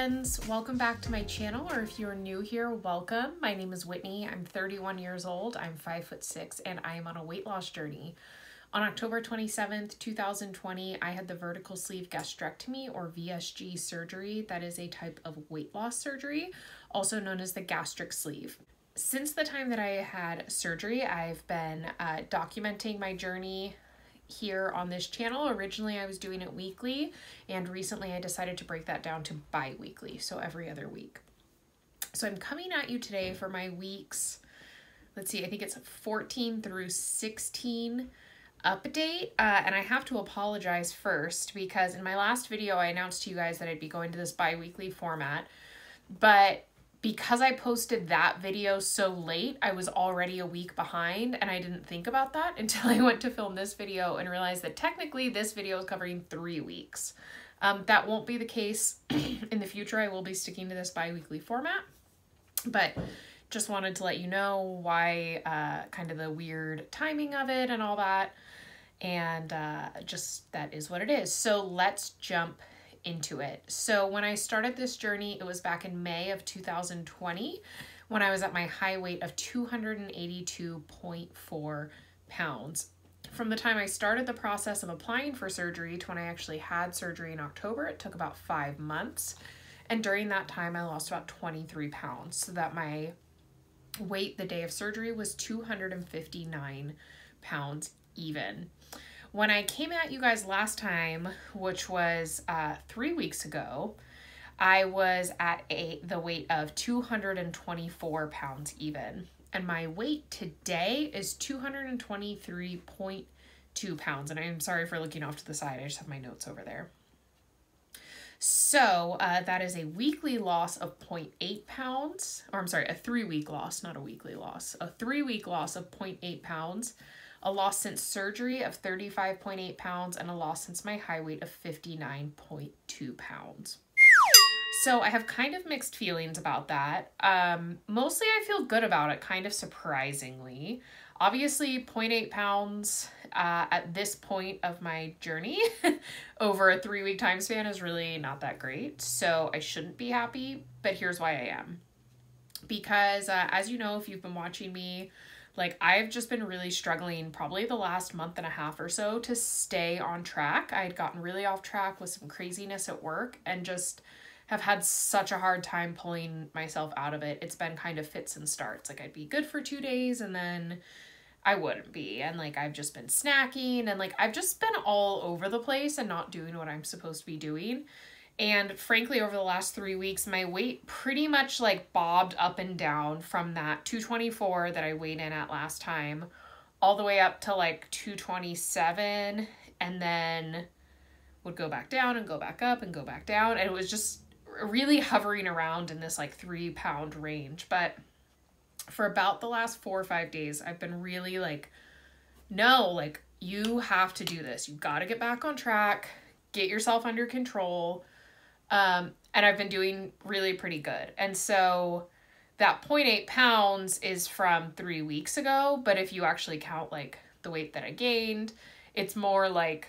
friends, welcome back to my channel, or if you're new here, welcome. My name is Whitney. I'm 31 years old, I'm 5'6", and I am on a weight loss journey. On October 27th, 2020, I had the vertical sleeve gastrectomy or VSG surgery. That is a type of weight loss surgery, also known as the gastric sleeve. Since the time that I had surgery, I've been documenting my journey here on this channel. Originally I was doing it weekly, and recently I decided to break that down to bi-weekly, so every other week. So I'm coming at you today for my weeks, let's see, I think it's 14 through 16 update, and I have to apologize first because in my last video I announced to you guys that I'd be going to this bi-weekly format, but because I posted that video so late, I was already a week behind, and I didn't think about that until I went to film this video and realized that technically this video is covering 3 weeks. That won't be the case in the future. I will be sticking to this bi-weekly format, but just wanted to let you know why, kind of the weird timing of it and all that, and just that is what it is. So let's jump into it. So when I started this journey, it was back in May of 2020 when I was at my high weight of 282.4 pounds. From the time I started the process of applying for surgery to when I actually had surgery in October, it took about 5 months. And during that time, I lost about 23 pounds, so that my weight the day of surgery was 259 pounds even. When I came at you guys last time, which was 3 weeks ago, I was at the weight of 224 pounds even. And my weight today is 223.2 pounds. And I'm sorry for looking off to the side. I just have my notes over there. So that is a weekly loss of 0.8 pounds. Or I'm sorry, a 3-week loss, not a weekly loss. A 3-week loss of 0.8 pounds. A loss since surgery of 35.8 pounds, and a loss since my high weight of 59.2 pounds. So I have kind of mixed feelings about that. Mostly I feel good about it, kind of surprisingly. Obviously 0.8 pounds at this point of my journey over a 3-week time span is really not that great. So I shouldn't be happy, but here's why I am. Because as you know, if you've been watching me, like, I've just been really struggling probably the last month and a half or so to stay on track. I had gotten really off track with some craziness at work and just have had such a hard time pulling myself out of it. It's been kind of fits and starts. Like, I'd be good for 2 days and then I wouldn't be. And like, I've just been snacking and like, I've just been all over the place and not doing what I'm supposed to be doing. And frankly, over the last 3 weeks, my weight pretty much like bobbed up and down from that 224 that I weighed in at last time, all the way up to like 227, and then would go back down and go back up and go back down. And it was just really hovering around in this like 3-pound range. But for about the last 4 or 5 days, I've been really like, no, like, you have to do this. You've got to get back on track, get yourself under control. And I've been doing really pretty good. And so that 0.8 pounds is from 3 weeks ago, but if you actually count like the weight that I gained, it's more like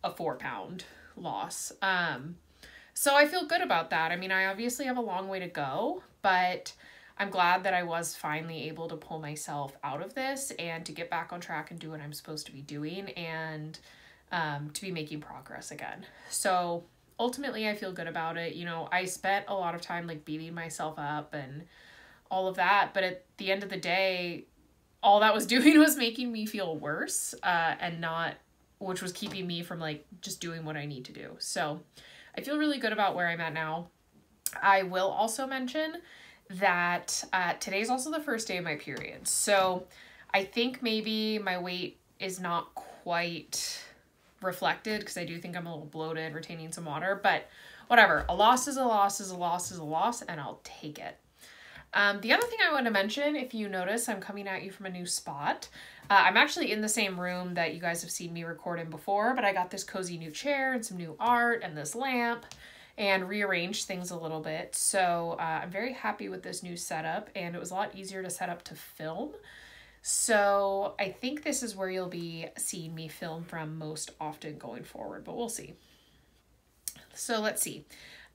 a 4-pound loss. So I feel good about that. I mean, I obviously have a long way to go, but I'm glad that I was finally able to pull myself out of this and to get back on track and do what I'm supposed to be doing, and to be making progress again. So ultimately, I feel good about it. You know, I spent a lot of time like beating myself up and all of that, but at the end of the day, all that was doing was making me feel worse, and not, which was keeping me from like just doing what I need to do. So I feel really good about where I'm at now. I will also mention that today's also the first day of my period. So I think maybe my weight is not quite reflected because I do think I'm a little bloated, retaining some water, but whatever. A loss is a loss is a loss is a loss, and I'll take it. The other thing I want to mention, if you notice, I'm coming at you from a new spot. I'm actually in the same room that you guys have seen me record in before, but I got this cozy new chair and some new art and this lamp and rearranged things a little bit. So I'm very happy with this new setup, and it was a lot easier to set up to film. So I think this is where you'll be seeing me film from most often going forward, but we'll see. So let's see.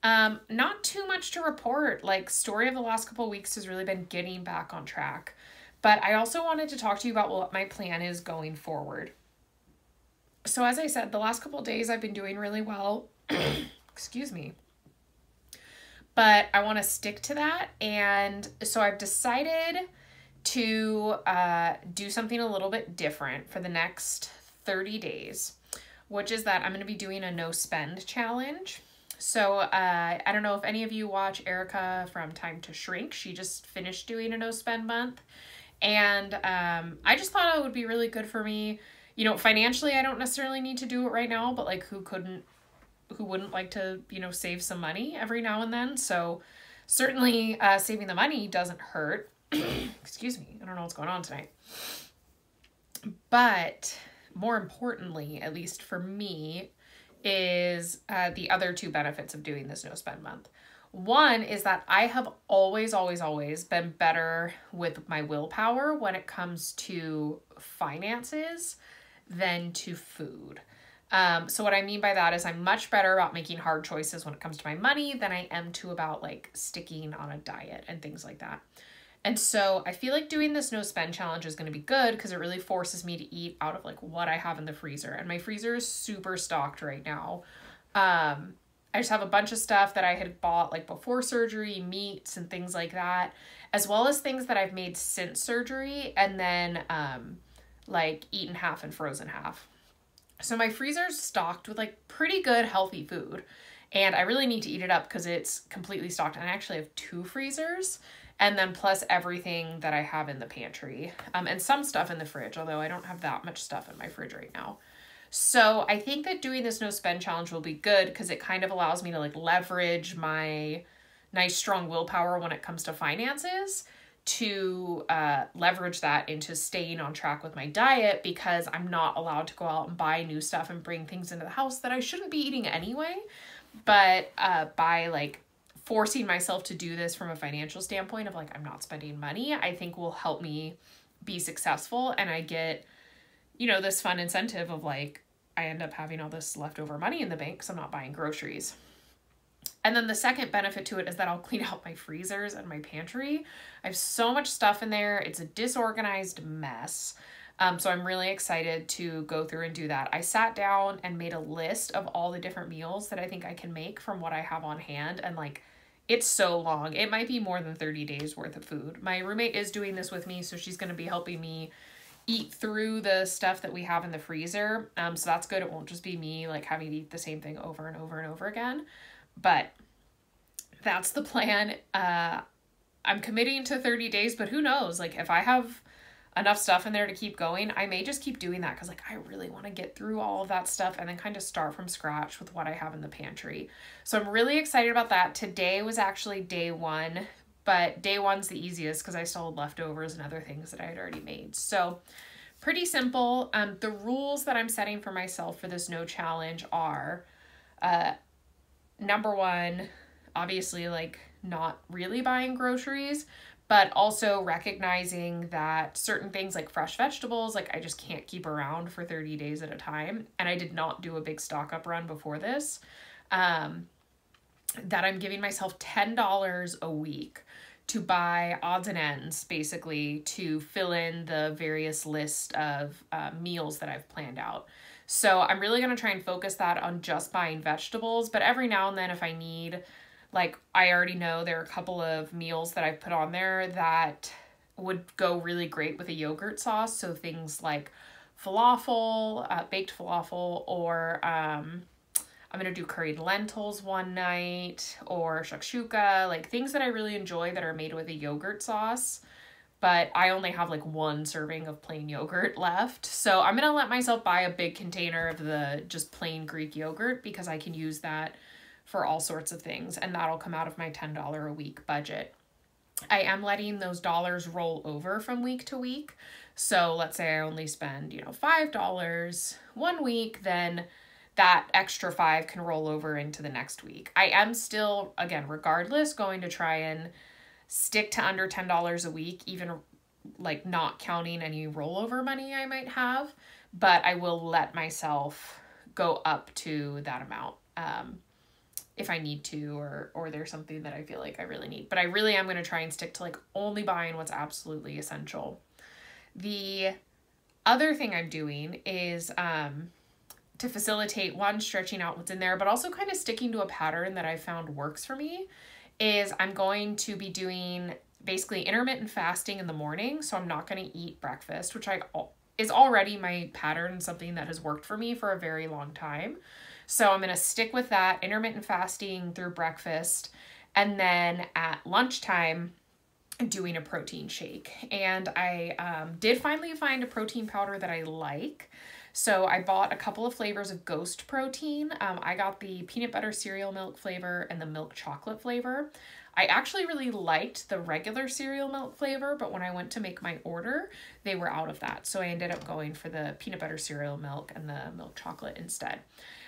Not too much to report. Like, story of the last couple of weeks has really been getting back on track. But I also wanted to talk to you about what my plan is going forward. So as I said, the last couple of days I've been doing really well. Excuse me. But I want to stick to that. And so I've decided to do something a little bit different for the next 30 days, which is that I'm going to be doing a no spend challenge. So I don't know if any of you watch Erica from Time to Shrink. She just finished doing a no spend month. And I just thought it would be really good for me. You know, financially, I don't necessarily need to do it right now, but like who wouldn't like to, you know, save some money every now and then? So certainly saving the money doesn't hurt. Excuse me. I don't know what's going on tonight. But more importantly, at least for me, is the other two benefits of doing this no spend month. One is that I have always been better with my willpower when it comes to finances than to food. So what I mean by that is I'm much better about making hard choices when it comes to my money than I am to about like sticking on a diet and things like that. And so I feel like doing this no spend challenge is going to be good because it really forces me to eat out of like what I have in the freezer. And my freezer is super stocked right now. I just have a bunch of stuff that I had bought like before surgery, meats and things like that, as well as things that I've made since surgery and then like eaten half and frozen half. So my freezer's stocked with like pretty good healthy food and I really need to eat it up because it's completely stocked. And I actually have 2 freezers and then plus everything that I have in the pantry and some stuff in the fridge, although I don't have that much stuff in my fridge right now. So I think that doing this no spend challenge will be good because it kind of allows me to like leverage my nice strong willpower when it comes to finances to leverage that into staying on track with my diet because I'm not allowed to go out and buy new stuff and bring things into the house that I shouldn't be eating anyway. But by like forcing myself to do this from a financial standpoint of like I'm not spending money, I think will help me be successful and I get, you know, this fun incentive of like I end up having all this leftover money in the bank because I'm not buying groceries. And then the second benefit to it is that I'll clean out my freezers and my pantry. I have so much stuff in there. It's a disorganized mess. So I'm really excited to go through and do that. I sat down and made a list of all the different meals that I think I can make from what I have on hand. And like, it's so long. It might be more than 30 days worth of food. My roommate is doing this with me, so she's going to be helping me eat through the stuff that we have in the freezer. So that's good. It won't just be me like having to eat the same thing over and over and over again. But that's the plan. I'm committing to 30 days, but who knows? Like if I have enough stuff in there to keep going, I may just keep doing that because like I really want to get through all of that stuff and then kind of start from scratch with what I have in the pantry. So I'm really excited about that. Today was actually day 1, but day 1's the easiest because I still had leftovers and other things that I had already made. So pretty simple. The rules that I'm setting for myself for this no challenge are number 1, obviously like not really buying groceries, but also recognizing that certain things like fresh vegetables, like I just can't keep around for 30 days at a time. And I did not do a big stock up run before this, that I'm giving myself $10 a week to buy odds and ends, basically, to fill in the various list of meals that I've planned out. So I'm really going to try and focus that on just buying vegetables. But every now and then if I need, like I already know there are a couple of meals that I've put on there that would go really great with a yogurt sauce. So things like falafel, baked falafel, or I'm going to do curried lentils one night, or shakshuka, like things that I really enjoy that are made with a yogurt sauce. But I only have like 1 serving of plain yogurt left. So I'm going to let myself buy a big container of the just plain Greek yogurt because I can use that for all sorts of things. And that'll come out of my $10 a week budget. I am letting those dollars roll over from week to week. So let's say I only spend, you know, $5 one week, then that extra 5 can roll over into the next week. I am still, again, regardless, going to try and stick to under $10 a week, even like not counting any rollover money I might have, but I will let myself go up to that amount. if I need to, or there's something that I feel like I really need. But I really am going to try and stick to like only buying what's absolutely essential. The other thing I'm doing is to facilitate, one, stretching out what's in there, but also kind of sticking to a pattern that I found works for me, is I'm going to be doing basically intermittent fasting in the morning. So I'm not going to eat breakfast, which is already my pattern, something that has worked for me for a very long time. So I'm going to stick with that intermittent fasting through breakfast. And then at lunchtime, doing a protein shake. And I did finally find a protein powder that I like. So I bought a couple of flavors of Ghost protein. I got the peanut butter cereal milk flavor and the milk chocolate flavor. I actually really liked the regular cereal milk flavor, but when I went to make my order, they were out of that. So I ended up going for the peanut butter cereal milk and the milk chocolate instead.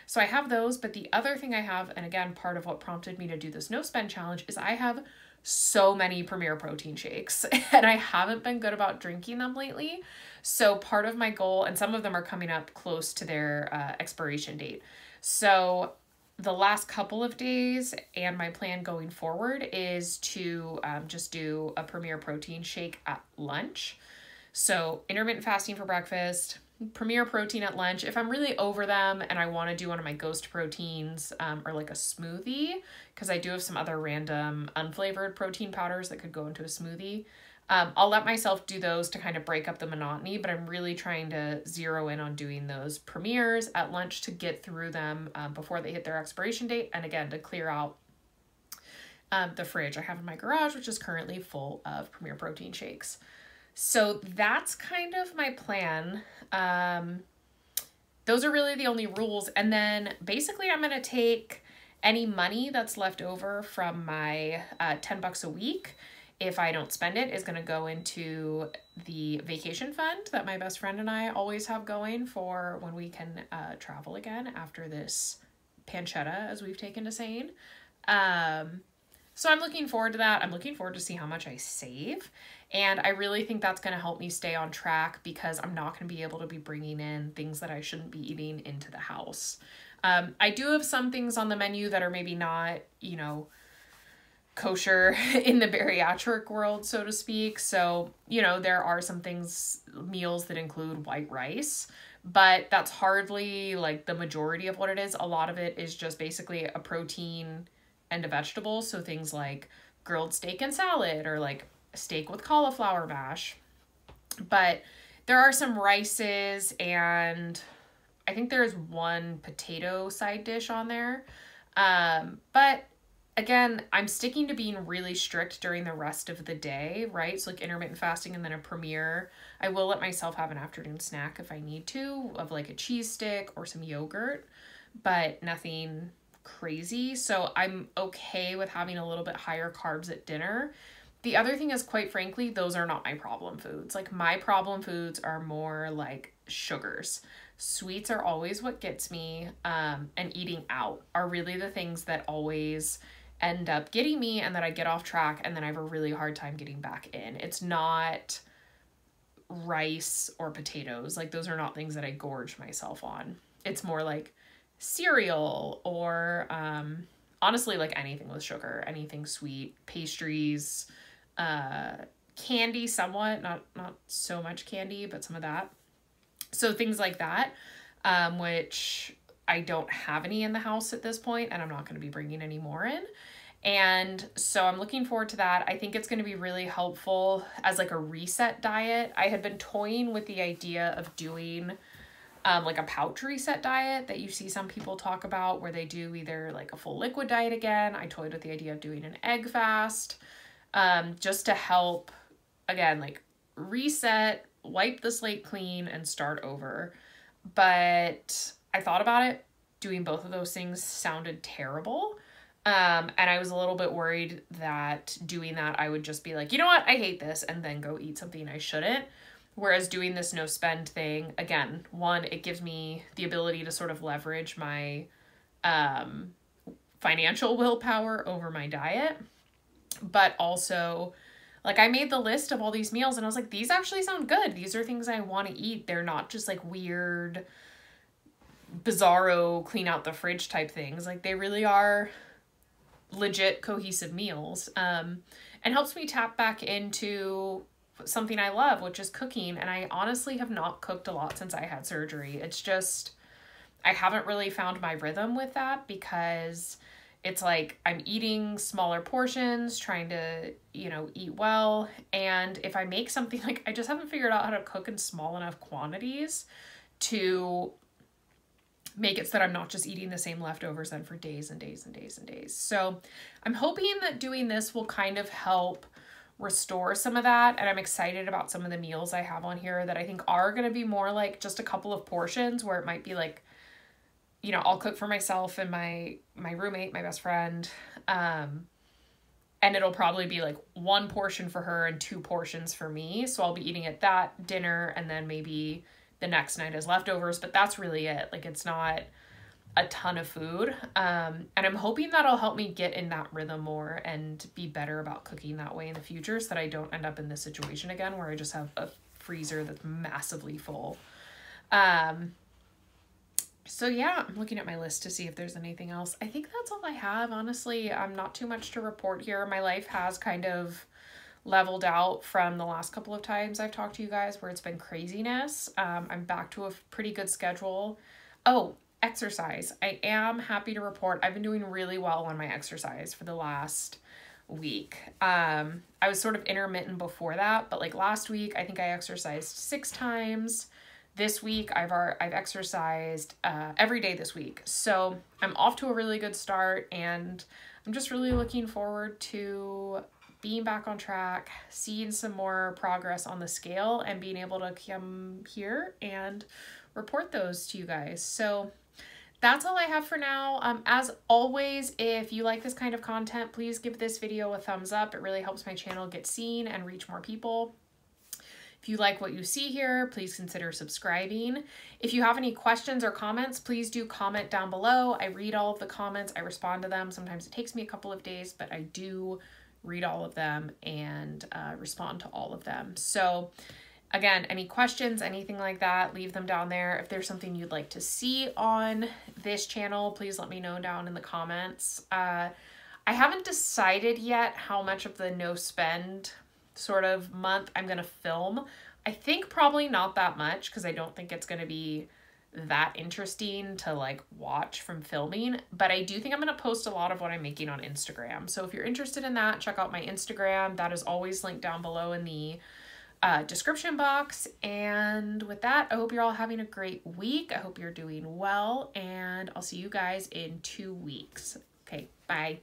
So I have those, but the other thing I have, and again, part of what prompted me to do this no spend challenge, is I have so many Premier protein shakes and I haven't been good about drinking them lately. So part of my goal, and some of them are coming up close to their expiration date. So the last couple of days and my plan going forward is to just do a Premier protein shake at lunch. So intermittent fasting for breakfast, Premier protein at lunch. If I'm really over them and I want to do one of my Ghost proteins or like a smoothie, because I do have some other random unflavored protein powders that could go into a smoothie, I'll let myself do those to kind of break up the monotony, but I'm really trying to zero in on doing those Premiers at lunch to get through them before they hit their expiration date, and again, to clear out the fridge I have in my garage, which is currently full of Premier protein shakes. So that's kind of my plan. Those are really the only rules. And then basically I'm going to take any money that's left over from my $10 a week, if I don't spend it, is going to go into the vacation fund that my best friend and I always have going for when we can travel again after this pancetta, as we've taken to saying. So I'm looking forward to that. I'm looking forward to see how much I save. And I really think that's going to help me stay on track, because I'm not going to be able to be bringing in things that I shouldn't be eating into the house. I do have some things on the menu that are maybe not, you know, kosher in the bariatric world, so to speak. So, you know, there are some meals that include white rice, but that's hardly like the majority of what it is. A lot of it is just basically a protein and a vegetable. So things like grilled steak and salad, or like steak with cauliflower mash. But there are some rices, and I think there's one potato side dish on there. But again, I'm sticking to being really strict during the rest of the day, right? So like intermittent fasting and then a Premier. I will let myself have an afternoon snack if I need to, of like a cheese stick or some yogurt, but nothing crazy. So I'm okay with having a little bit higher carbs at dinner. The other thing is, quite frankly, those are not my problem foods. Like, my problem foods are more like sugars. Sweets are always what gets me, and eating out are really the things that always end up getting me, and that I get off track, and then I have a really hard time getting back in. It's not rice or potatoes. Like, those are not things that I gorge myself on. It's more like cereal, or honestly, like anything with sugar, anything sweet, pastries, candy somewhat, not so much candy, but some of that. So things like that, which I don't have any in the house at this point, and I'm not going to be bringing any more in. And so I'm looking forward to that. I think it's going to be really helpful as like a reset diet. I had been toying with the idea of doing like a pouch reset diet that you see some people talk about, where they do either like a full liquid diet again. I toyed with the idea of doing an egg fast, just to help, again, like reset, wipe the slate clean, and start over. But I thought about it. Doing both of those things sounded terrible. And I was a little bit worried that doing that, I would just be like, you know what, I hate this, and then go eat something I shouldn't. Whereas doing this no spend thing, again, one, it gives me the ability to sort of leverage my financial willpower over my diet. But also, like, I made the list of all these meals and I was like, these actually sound good. These are things I want to eat. They're not just like weird, bizarro, clean out the fridge type things. Like, they really are legit cohesive meals, and helps me tap back into something I love, which is cooking. And I honestly have not cooked a lot since I had surgery. It's just, I haven't really found my rhythm with that, because it's like I'm eating smaller portions, trying to, you know, eat well. And if I make something, like, I just haven't figured out how to cook in small enough quantities to make it so that I'm not just eating the same leftovers then for days and days and days and days. So I'm hoping that doing this will kind of help restore some of that. And I'm excited about some of the meals I have on here that I think are going to be more like just a couple of portions, where it might be like, you know, I'll cook for myself and my roommate, my best friend. And it'll probably be like 1 portion for her and 2 portions for me. So I'll be eating at that dinner, and then maybe the next night as leftovers, but that's really it. Like, it's not a ton of food. And I'm hoping that'll help me get in that rhythm more and be better about cooking that way in the future, so that I don't end up in this situation again where I just have a freezer that's massively full. So yeah, I'm looking at my list to see if there's anything else. I think that's all I have, honestly. Not too much to report here. My life has kind of leveled out from the last couple of times I've talked to you guys where it's been craziness. I'm back to a pretty good schedule. Oh, exercise. I am happy to report I've been doing really well on my exercise for the last week. I was sort of intermittent before that, but like last week, I think I exercised 6 times. This week, I've exercised every day this week. So I'm off to a really good start, and I'm just really looking forward to being back on track, seeing some more progress on the scale, and being able to come here and report those to you guys. So that's all I have for now. As always, if you like this kind of content, please give this video a thumbs up. It really helps my channel get seen and reach more people. If you like what you see here, please consider subscribing. If you have any questions or comments, please do comment down below. I read all of the comments. I respond to them. Sometimes it takes me a couple of days, but I do read all of them and respond to all of them. So again, any questions, anything like that, leave them down there. If there's something you'd like to see on this channel, please let me know down in the comments. I haven't decided yet how much of the no spend sort of month I'm going to film. I think probably not that much, because I don't think it's going to be that interesting to like watch from filming, but I do think I'm going to post a lot of what I'm making on Instagram. So if you're interested in that, check out my Instagram. That is always linked down below in the description box. And with that, I hope you're all having a great week. I hope you're doing well, and I'll see you guys in 2 weeks. Okay, bye.